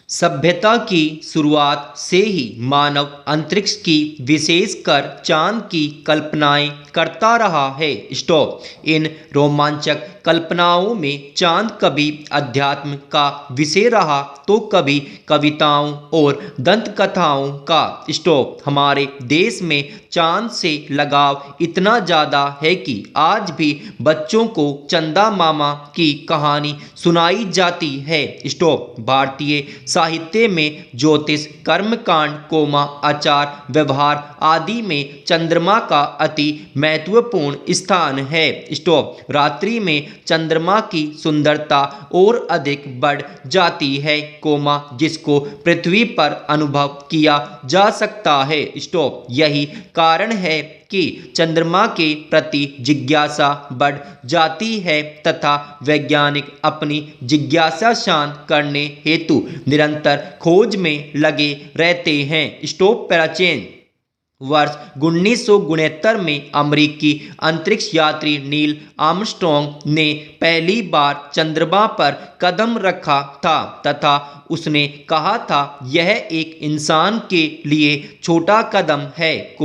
सभ्यता की शुरुआत से ही मानव अंतरिक्ष की विशेषकर चांद की कल्पनाएं करता रहा है। स्टॉप। इन रोमांचक कल्पनाओं में चांद कभी अध्यात्म का विषय रहा तो कभी कविताओं और दंत कथाओं का। स्टॉप। हमारे देश में चांद से लगाव इतना ज़्यादा है कि आज भी बच्चों को चंदा मामा की कहानी सुनाई जाती है। स्टॉप। भारतीय साहित्य में ज्योतिष, कर्मकांड, आचार व्यवहार आदि में चंद्रमा का अति महत्वपूर्ण स्थान है। स्टॉप। रात्रि में चंद्रमा की सुंदरता और अधिक बढ़ जाती है, जिसको पृथ्वी पर अनुभव किया जा सकता है। स्टॉप। यही कारण है कि चंद्रमा के प्रति जिज्ञासा बढ़ जाती है तथा वैज्ञानिक अपनी जिज्ञासा शांत करने हेतु निरंतर खोज में लगे रहते हैं। स्टॉप। पैराचेन। वर्ष 1969 में अमेरिकी अंतरिक्ष यात्री नील आर्मस्ट्रॉन्ग ने पहली बार चंद्रमा पर कदम रखा था तथा उसने कहा था, यह एक इंसान के लिए छोटा कदम है,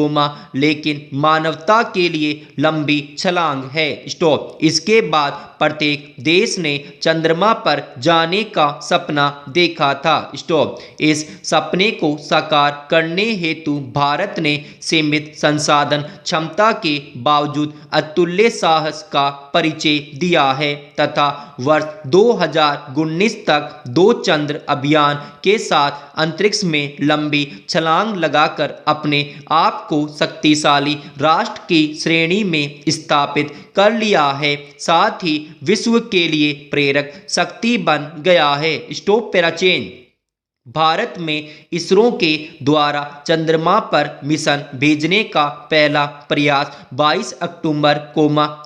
लेकिन मानवता के लिए लंबी छलांग है। स्टॉप। इसके बाद प्रत्येक देश ने चंद्रमा पर जाने का सपना देखा था। स्टॉप। इस सपने को साकार करने हेतु भारत ने सीमित संसाधन क्षमता के बावजूद अतुल्य साहस का परिचय दिया है तथा वर्ष 2019 तक 2 चंद्र अभियान के साथ अंतरिक्ष में लंबी छलांग लगाकर अपने आप को शक्तिशाली राष्ट्र की श्रेणी में स्थापित कर लिया है, साथ ही विश्व के लिए प्रेरक शक्ति बन गया है। स्टॉप। पैराचेन। भारत में इसरो के द्वारा चंद्रमा पर मिशन भेजने का पहला प्रयास 22 अक्टूबर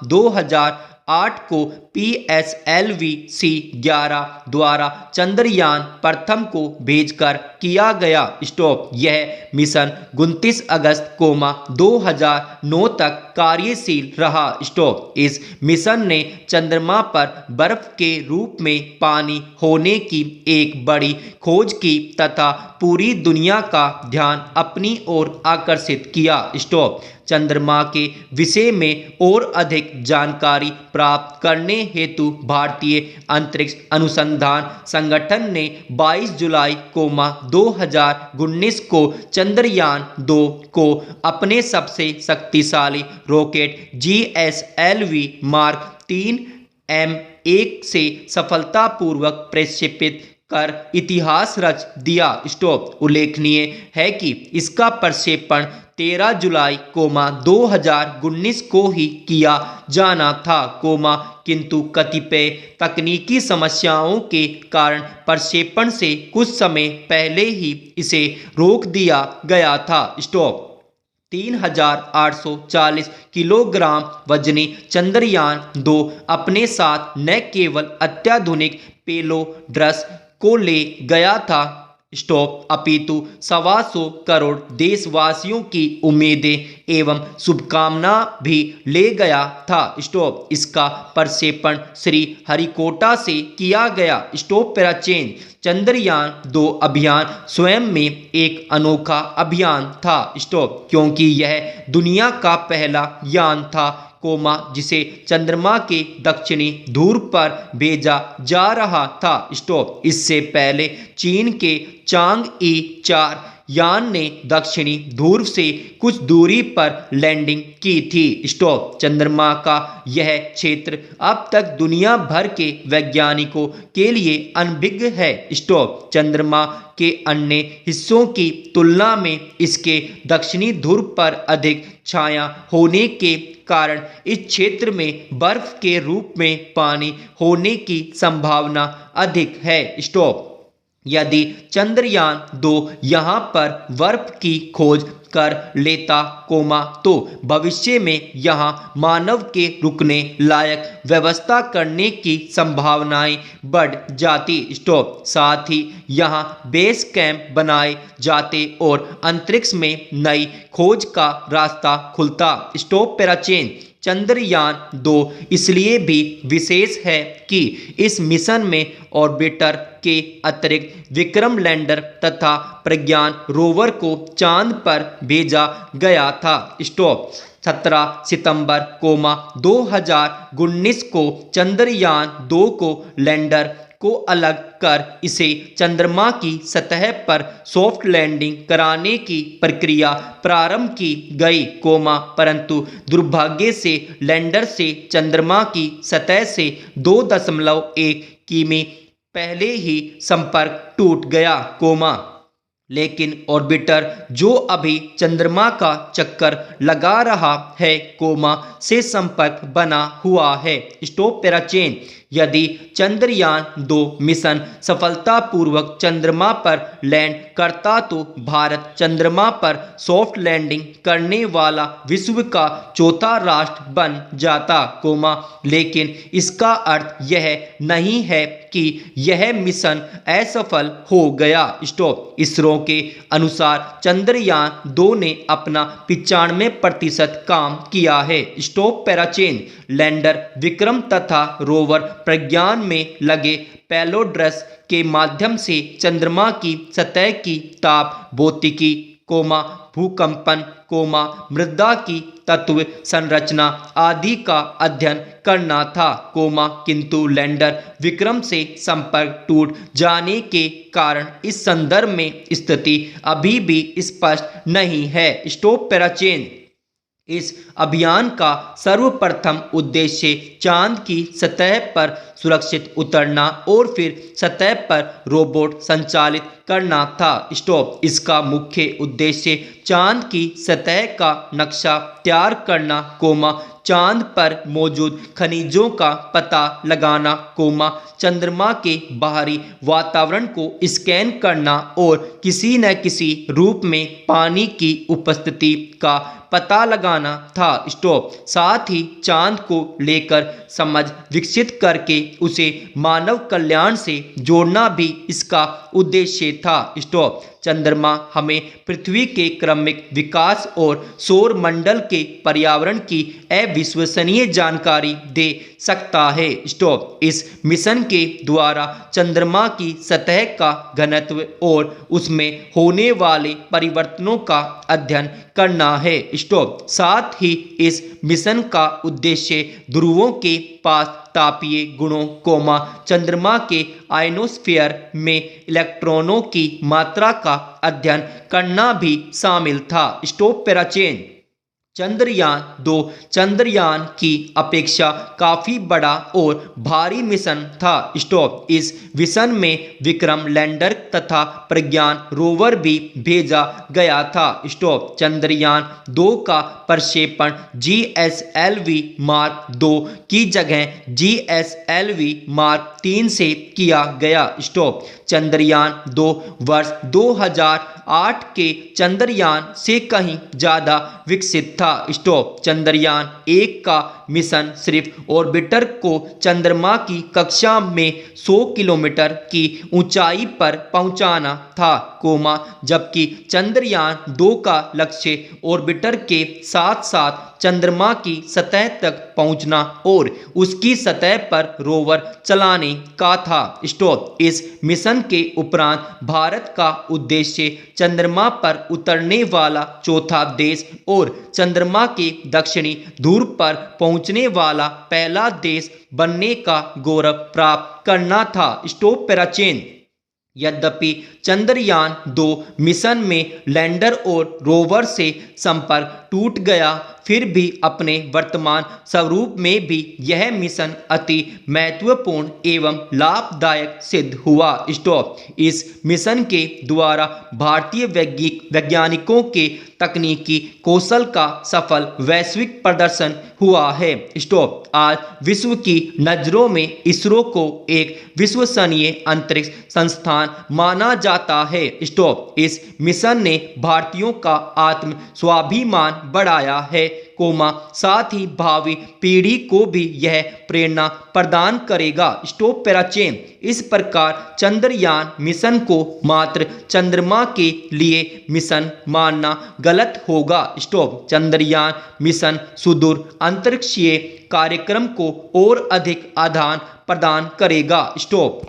2008 को PSLV-C11 द्वारा चंद्रयान प्रथम को भेजकर किया गया। स्टॉप। यह मिशन 29 अगस्त 2009 तक कार्यशील रहा। स्टॉप। इस मिशन ने चंद्रमा पर बर्फ के रूप में पानी होने की एक बड़ी खोज की तथा पूरी दुनिया का ध्यान अपनी ओर आकर्षित किया। स्टॉप। चंद्रमा के विषय में और अधिक जानकारी प्राप्त करने हेतु भारतीय अंतरिक्ष अनुसंधान संगठन ने 22 जुलाई 2019 को चंद्रयान 2 को अपने सबसे शक्तिशाली रॉकेट GSLV मार्क 3M1 से सफलतापूर्वक प्रक्षेपित कर इतिहास रच दिया। स्टॉप। उल्लेखनीय है कि इसका प्रक्षेपण 13 जुलाई 2019 को ही किया जाना था, किंतु कतिपय तकनीकी समस्याओं के कारण प्रक्षेपण से कुछ समय पहले ही इसे रोक दिया गया था। स्टॉप। 3840 किलोग्राम वजनी चंद्रयान 2 अपने साथ न केवल अत्याधुनिक पेलोड्रस को ले गया था, स्टॉप, अपितु 125 करोड़ देशवासियों की उम्मीदें एवं शुभकामना भी ले गया था। स्टॉप। इसका प्रक्षेपण श्री हरिकोटा से किया गया। स्टॉप। पैराचेन। चंद्रयान 2 अभियान स्वयं में एक अनोखा अभियान था। स्टॉप। क्योंकि यह दुनिया का पहला यान था, जिसे चंद्रमा के दक्षिणी ध्रुव पर भेजा जा रहा था। स्टॉप। इससे पहले चीन के चांग-ई 4 यान ने दक्षिणी ध्रुव से कुछ दूरी पर लैंडिंग की थी। स्टॉप। चंद्रमा का यह क्षेत्र अब तक दुनिया भर के वैज्ञानिकों के लिए अनभिज्ञ है। स्टॉप। चंद्रमा के अन्य हिस्सों की तुलना में इसके दक्षिणी ध्रुव पर अधिक छाया होने के कारण इस क्षेत्र में बर्फ के रूप में पानी होने की संभावना अधिक है। स्टॉप। यदि चंद्रयान 2 यहाँ पर बर्फ की खोज कर लेता, तो भविष्य में यहाँ मानव के रुकने लायक व्यवस्था करने की संभावनाएं बढ़ जाती। स्टॉप। साथ ही यहाँ बेस कैंप बनाए जाते और अंतरिक्ष में नई खोज का रास्ता खुलता। स्टॉप। पैराचेन। चंद्रयान 2 इसलिए भी विशेष है कि इस मिशन में ऑर्बिटर के अतिरिक्त विक्रम लैंडर तथा प्रज्ञान रोवर को चांद पर भेजा गया था। स्टॉप। 17 सितंबर 2019 को चंद्रयान 2 को लैंडर को अलग कर इसे चंद्रमा की सतह पर सॉफ्ट लैंडिंग कराने की प्रक्रिया प्रारंभ की गई, परंतु दुर्भाग्य से लैंडर से चंद्रमा की सतह से 2.1 किमी पहले ही संपर्क टूट गया, लेकिन ऑर्बिटर जो अभी चंद्रमा का चक्कर लगा रहा है, से संपर्क बना हुआ है। Stop para chain. यदि चंद्रयान 2 मिशन सफलतापूर्वक चंद्रमा पर लैंड करता तो भारत चंद्रमा पर सॉफ्ट लैंडिंग करने वाला विश्व का चौथा राष्ट्र बन जाता, लेकिन इसका अर्थ यह नहीं है कि यह मिशन असफल हो गया। स्टॉप। इसरो के अनुसार चंद्रयान 2 ने अपना 95% काम किया है। Stop para chain. Lander Vikram तथा रोवर प्रज्ञान में लगे पेलोड्रस के माध्यम से चंद्रमा की सतह की ताप भौतिकी, भूकंपन, मृदा की तत्व संरचना आदि का अध्ययन करना था, किंतु लैंडर विक्रम से संपर्क टूट जाने के कारण इस संदर्भ में स्थिति अभी भी स्पष्ट नहीं है। Stop para chain. इस अभियान का सर्वप्रथम उद्देश्य चांद की सतह पर सुरक्षित उतरना और फिर सतह पर रोबोट संचालित करना था। स्टॉप। इसका मुख्य उद्देश्य चांद की सतह का नक्शा तैयार करना, चांद पर मौजूद खनिजों का पता लगाना, चंद्रमा के बाहरी वातावरण को स्कैन करना और किसी न किसी रूप में पानी की उपस्थिति का पता लगाना था। स्टॉप। साथ ही चांद को लेकर समझ विकसित करके उसे मानव कल्याण से जोड़ना भी इसका उद्देश्य था। स्टॉप। चंद्रमा हमें पृथ्वी के क्रमिक विकास और सौर मंडल के पर्यावरण की अविश्वसनीय जानकारी दे सकता है। स्टॉप। इस मिशन के द्वारा चंद्रमा की सतह का घनत्व और उसमें होने वाले परिवर्तनों का अध्ययन करना है। स्टॉप। साथ ही इस मिशन का उद्देश्य ध्रुवों के पास तापीय गुणों, चंद्रमा के आयनोस्फीयर में इलेक्ट्रॉनों की मात्रा का अध्ययन करना भी शामिल था। Stop para chain. Chandrayaan 2 Chandrayaan की अपेक्षा काफ़ी बड़ा और भारी मिशन था। स्टॉप। इस मिशन में विक्रम लैंडर तथा प्रज्ञान रोवर भी भेजा गया था। स्टॉप। चंद्रयान 2 का प्रक्षेपण GSLV मार्क 2 की जगह GSLV मार्क 3 से किया गया। स्टॉप। चंद्रयान 2 वर्ष 2008 के चंद्रयान से कहीं ज़्यादा विकसित था। स्टॉप। चंद्रयान 1 का मिशन सिर्फ ऑर्बिटर को चंद्रमा की कक्षा में 100 किलोमीटर की ऊंचाई पर पहुंचाना था, जबकि चंद्रयान 2 का लक्ष्य ऑर्बिटर के साथ साथ चंद्रमा की सतह तक पहुंचना और उसकी सतह पर रोवर चलाने का था। स्टॉप। इस मिशन के उपरांत भारत का उद्देश्य चंद्रमा पर उतरने वाला चौथा देश और चंद्रमा के दक्षिणी ध्रुव पर पहुंचने वाला पहला देश बनने का गौरव प्राप्त करना था। Stop para chain. यद्यपि चंद्रयान 2 मिशन में लैंडर और रोवर से संपर्क टूट गया, फिर भी अपने वर्तमान स्वरूप में भी यह मिशन अति महत्वपूर्ण एवं लाभदायक सिद्ध हुआ। स्टॉप। इस मिशन के द्वारा भारतीय वैज्ञानिकों के तकनीकी कौशल का सफल वैश्विक प्रदर्शन हुआ है। स्टॉप। आज विश्व की नज़रों में इसरो को एक विश्वसनीय अंतरिक्ष संस्थान माना जाता है। स्टॉप। इस मिशन ने भारतीयों का आत्म स्वाभिमान बढ़ाया है, साथ ही भावी पीढ़ी को भी यह प्रेरणा प्रदान करेगा। Stop para chain. इस प्रकार चंद्रयान मिशन को मात्र चंद्रमा के लिए मिशन मानना गलत होगा। स्टॉप। चंद्रयान मिशन सुदूर अंतरिक्षीय कार्यक्रम को और अधिक आदान प्रदान करेगा। स्टॉप।